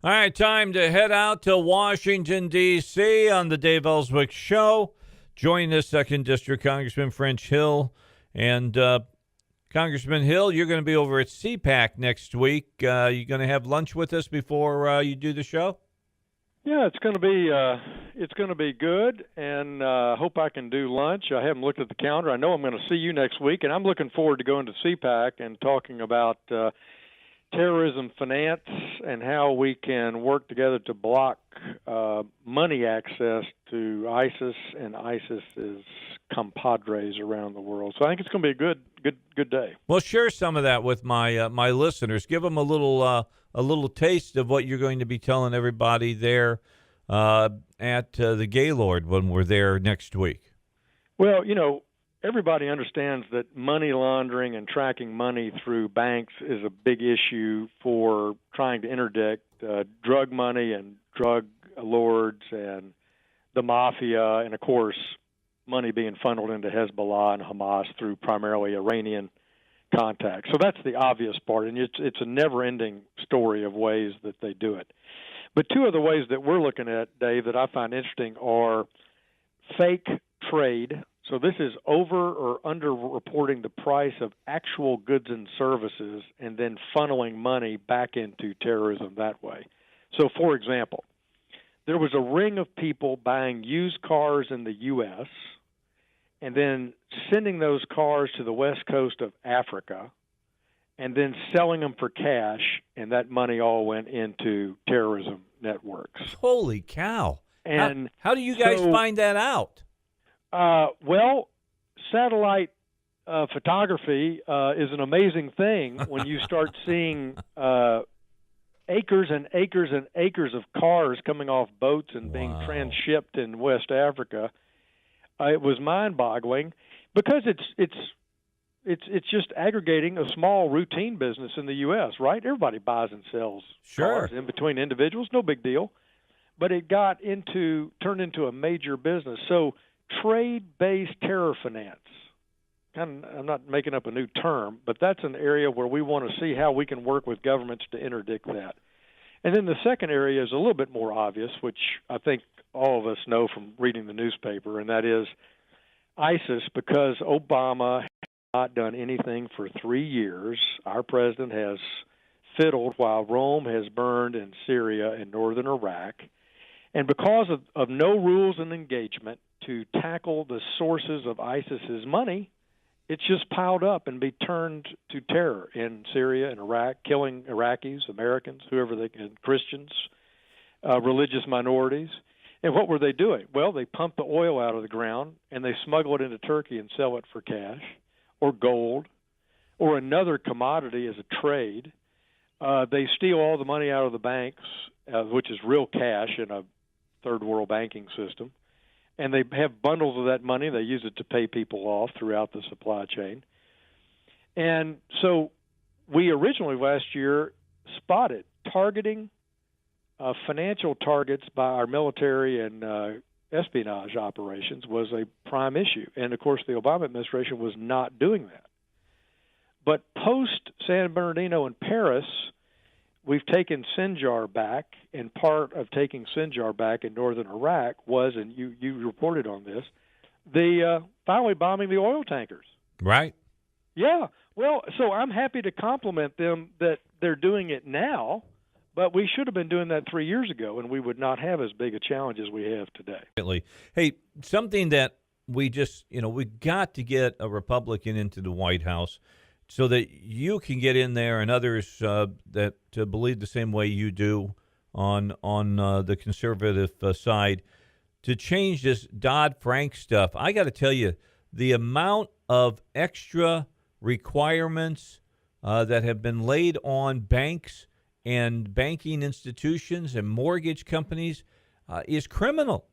All right, time to head out to Washington, D.C. on the Dave Elswick Show. Join us, 2nd District Congressman French Hill. And Congressman Hill, you're going to be over at CPAC next week. You going to have lunch with us before you do the show? Yeah, it's going to be good, and hope I can do lunch. I haven't looked at the calendar. I know I'm going to see you next week, and I'm looking forward to going to CPAC and talking about terrorism finance and how we can work together to block money access to ISIS and ISIS's compadres around the world. So I think it's going to be a good day. Well, share some of that with my my listeners. Give them a little taste of what you're going to be telling everybody there at the Gaylord when we're there next week. Well, everybody understands that money laundering and tracking money through banks is a big issue for trying to interdict drug money and drug lords and the mafia, and, of course, money being funneled into Hezbollah and Hamas through primarily Iranian contacts. So that's the obvious part, and it's a never-ending story of ways that they do it. But two of the ways that we're looking at, Dave, that I find interesting are fake trade. So this is over or under reporting the price of actual goods and services and then funneling money back into terrorism that way. So, for example, there was a ring of people buying used cars in the U.S. and then sending those cars to the west coast of Africa and then selling them for cash, and that money all went into terrorism networks. Holy cow. And how do you guys find that out? Well, satellite photography is an amazing thing when you start seeing acres and acres and acres of cars coming off boats and being transshipped in West Africa. It was mind-boggling because it's just aggregating a small routine business in the U.S., right? Everybody buys and sells cars in between individuals, no big deal. But it turned into a major business. So trade-based terror finance. I'm not making up a new term, but that's an area where we want to see how we can work with governments to interdict that. And then the second area is a little bit more obvious, which I think all of us know from reading the newspaper, and that is ISIS, because Obama has not done anything for 3 years. Our president has fiddled while Rome has burned in Syria and northern Iraq. And because of no rules and engagement to tackle the sources of ISIS's money, it's just piled up and be turned to terror in Syria and Iraq, killing Iraqis, Americans, whoever they can, Christians, religious minorities. And what were they doing? Well, they pump the oil out of the ground and they smuggle it into Turkey and sell it for cash or gold or another commodity as a trade. They steal all the money out of the banks, which is real cash in a third world banking system. And they have bundles of that money. They use it to pay people off throughout the supply chain. And so we originally last year spotted targeting financial targets by our military and espionage operations was a prime issue. And, of course, the Obama administration was not doing that. But post-San Bernardino and Paris, we've taken Sinjar back, and part of taking Sinjar back in northern Iraq was, and you reported on this, the finally bombing the oil tankers. Right. Yeah. Well, so I'm happy to compliment them that they're doing it now, but we should have been doing that 3 years ago, and we would not have as big a challenge as we have today. Hey, something that we just, we got to get a Republican into the White House so that you can get in there and others that believe the same way you do on the conservative side to change this Dodd-Frank stuff. I got to tell you, the amount of extra requirements that have been laid on banks and banking institutions and mortgage companies is criminal.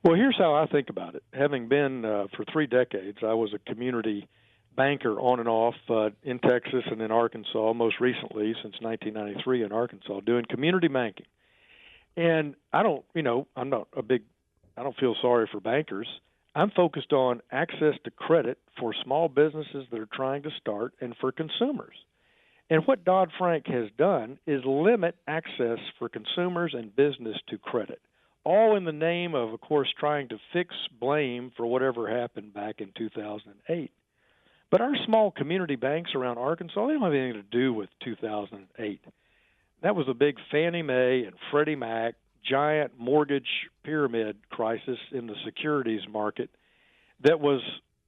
Well, here's how I think about it. Having been for 3 decades, I was a community banker on and off in Texas and in Arkansas, most recently since 1993 in Arkansas, doing community banking. And I don't feel sorry for bankers. I'm focused on access to credit for small businesses that are trying to start and for consumers. And what Dodd-Frank has done is limit access for consumers and business to credit, all in the name of course, trying to fix blame for whatever happened back in 2008. But our small community banks around Arkansas, they don't have anything to do with 2008. That was a big Fannie Mae and Freddie Mac giant mortgage pyramid crisis in the securities market that was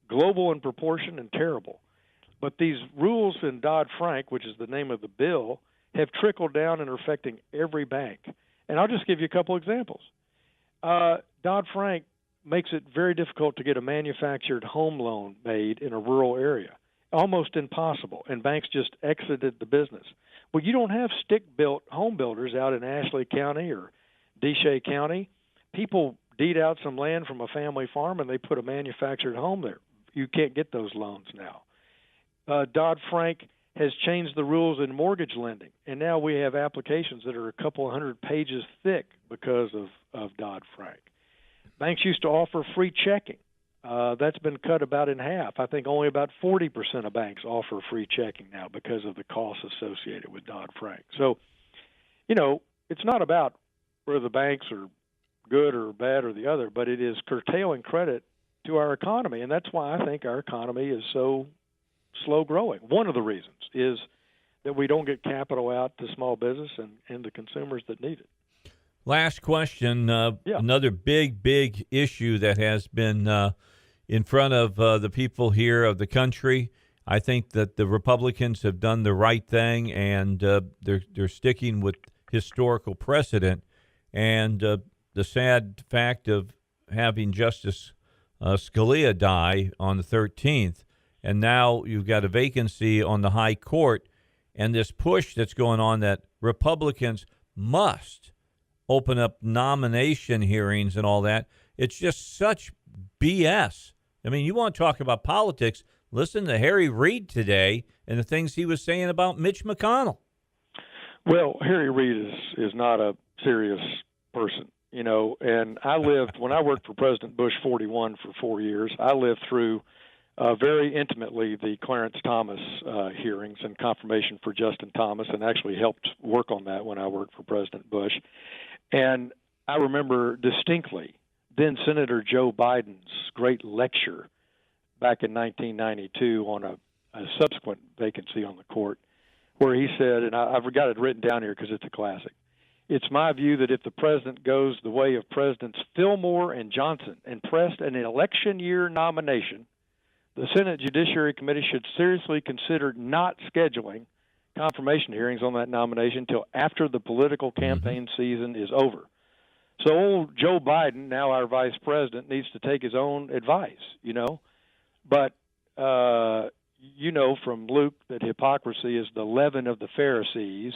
global in proportion and terrible. But these rules in Dodd-Frank, which is the name of the bill, have trickled down and are affecting every bank. And I'll just give you a couple examples. Dodd-Frank makes it very difficult to get a manufactured home loan made in a rural area, almost impossible, and banks just exited the business. Well, you don't have stick-built home builders out in Ashley County or Deshay County. People deed out some land from a family farm and they put a manufactured home there. You can't get those loans now. Dodd-Frank has changed the rules in mortgage lending, and now we have applications that are a couple hundred pages thick because of Dodd-Frank. Banks used to offer free checking. That's been cut about in half. I think only about 40% of banks offer free checking now because of the costs associated with Dodd-Frank. So, it's not about whether the banks are good or bad or the other, but it is curtailing credit to our economy, and that's why I think our economy is so slow growing. One of the reasons is that we don't get capital out to small business and the consumers that need it. Last question. Another big issue that has been in front of the people here of the country. I think that the Republicans have done the right thing, and they're sticking with historical precedent. And the sad fact of having Justice Scalia die on the 13th, and now you've got a vacancy on the high court, and this push that's going on that Republicans must open up nomination hearings and all that. It's just such BS. I mean, you want to talk about politics, listen to Harry Reid today and the things he was saying about Mitch McConnell. Well, Harry Reid is not a serious person, and I lived, when I worked for President Bush 41 for 4 years, I lived through very intimately the Clarence Thomas hearings and confirmation for Justin Thomas, and actually helped work on that when I worked for President Bush. And I remember distinctly then Senator Joe Biden's great lecture back in 1992 on a subsequent vacancy on the court, where he said, and I've got it written down here because it's a classic, "It's my view that if the president goes the way of Presidents Fillmore and Johnson and pressed an election year nomination, the Senate Judiciary Committee should seriously consider not scheduling confirmation hearings on that nomination until after the political campaign season is over." So old Joe Biden, now our vice president, needs to take his own advice, But, from Luke that hypocrisy is the leaven of the Pharisees.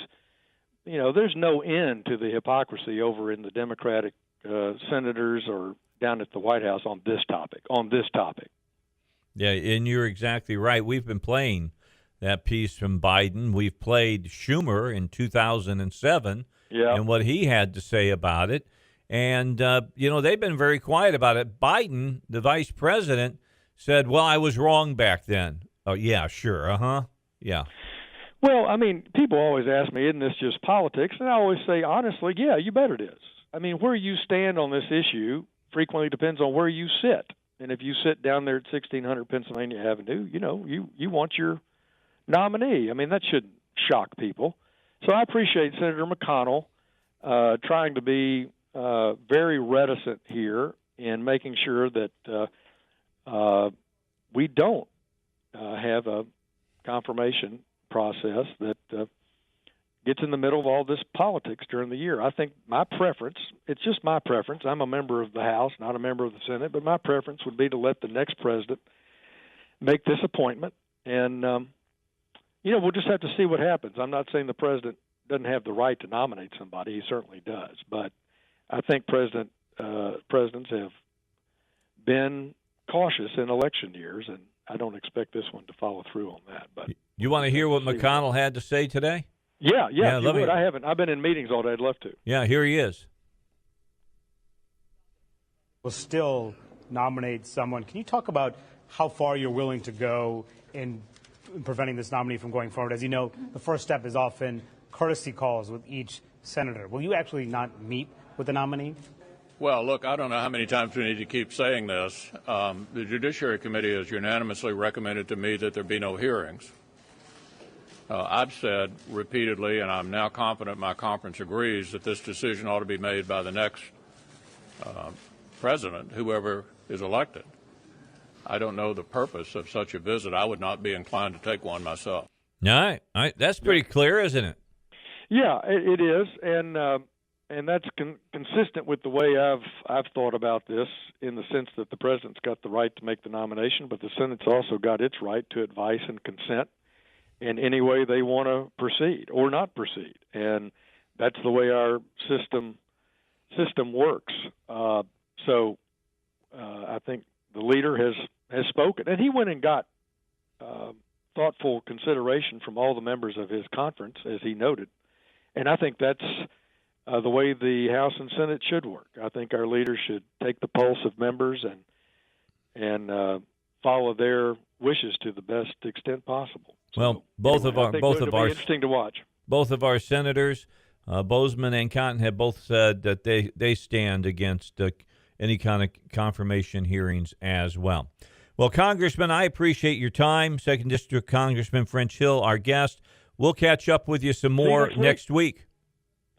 There's no end to the hypocrisy over in the Democratic senators or down at the White House on this topic. Yeah, and you're exactly right. We've been playing that piece from Biden. We've played Schumer in 2007 and what he had to say about it. And, they've been very quiet about it. Biden, the vice president, said, well, I was wrong back then. Oh, yeah, sure. Yeah. Well, I mean, people always ask me, isn't this just politics? And I always say, honestly, yeah, you bet it is. I mean, where you stand on this issue frequently depends on where you sit. And if you sit down there at 1600 Pennsylvania Avenue, you want your nominee. I mean, that shouldn't shock people. So I appreciate Senator McConnell trying to be very reticent here in making sure that we don't have a confirmation process that gets in the middle of all this politics during the year. I think my preference, it's just my preference, I'm a member of the House, not a member of the Senate, but my preference would be to let the next president make this appointment. And, we'll just have to see what happens. I'm not saying the president doesn't have the right to nominate somebody. He certainly does. But I think presidents have been cautious in election years, and I don't expect this one to follow through on that. But you want to hear what McConnell had to say today? Yeah, you would. I haven't. I've been in meetings all day. I'd love to. Yeah, here he is. Will still nominate someone. Can you talk about how far you're willing to go in preventing this nominee from going forward? As you know, the first step is often courtesy calls with each senator. Will you actually not meet with the nominee? Well, look, I don't know how many times we need to keep saying this. The Judiciary Committee has unanimously recommended to me that there be no hearings. I've said repeatedly, and I'm now confident my conference agrees, that this decision ought to be made by the next president, whoever is elected. I don't know the purpose of such a visit. I would not be inclined to take one myself. All right. That's pretty clear, isn't it? Yeah, it is, and that's consistent with the way I've thought about this, in the sense that the president's got the right to make the nomination, but the Senate's also got its right to advice and consent in any way they want to proceed or not proceed, and that's the way our system works. So I think the leader has spoken, and he went and got thoughtful consideration from all the members of his conference, as he noted. And I think that's the way the House and Senate should work. I think our leaders should take the pulse of members and follow their wishes to the best extent possible. Well, interesting to watch. Both of our senators, Bozeman and Cotton, have both said that they stand against any kind of confirmation hearings as well. Well, Congressman, I appreciate your time. 2nd District Congressman French Hill, our guest. We'll catch up with you some more next week.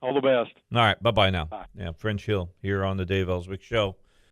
All the best. All right. Bye-bye now. Bye. Yeah, French Hill here on the Dave Elswick Show.